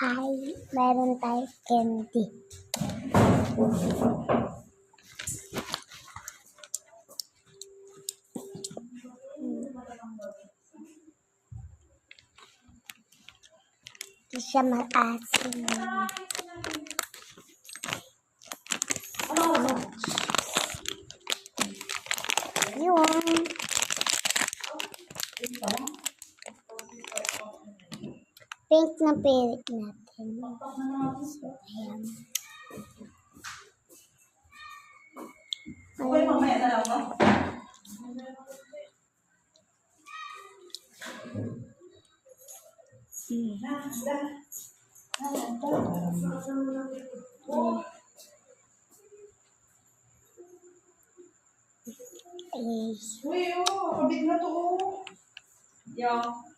Hi, meron tayo candy. Hindi siya maasim. Yun. Pink na pilit natin. So, ayan. Okay, mamaya na lang, no? Uy, kabit na to. Yeah.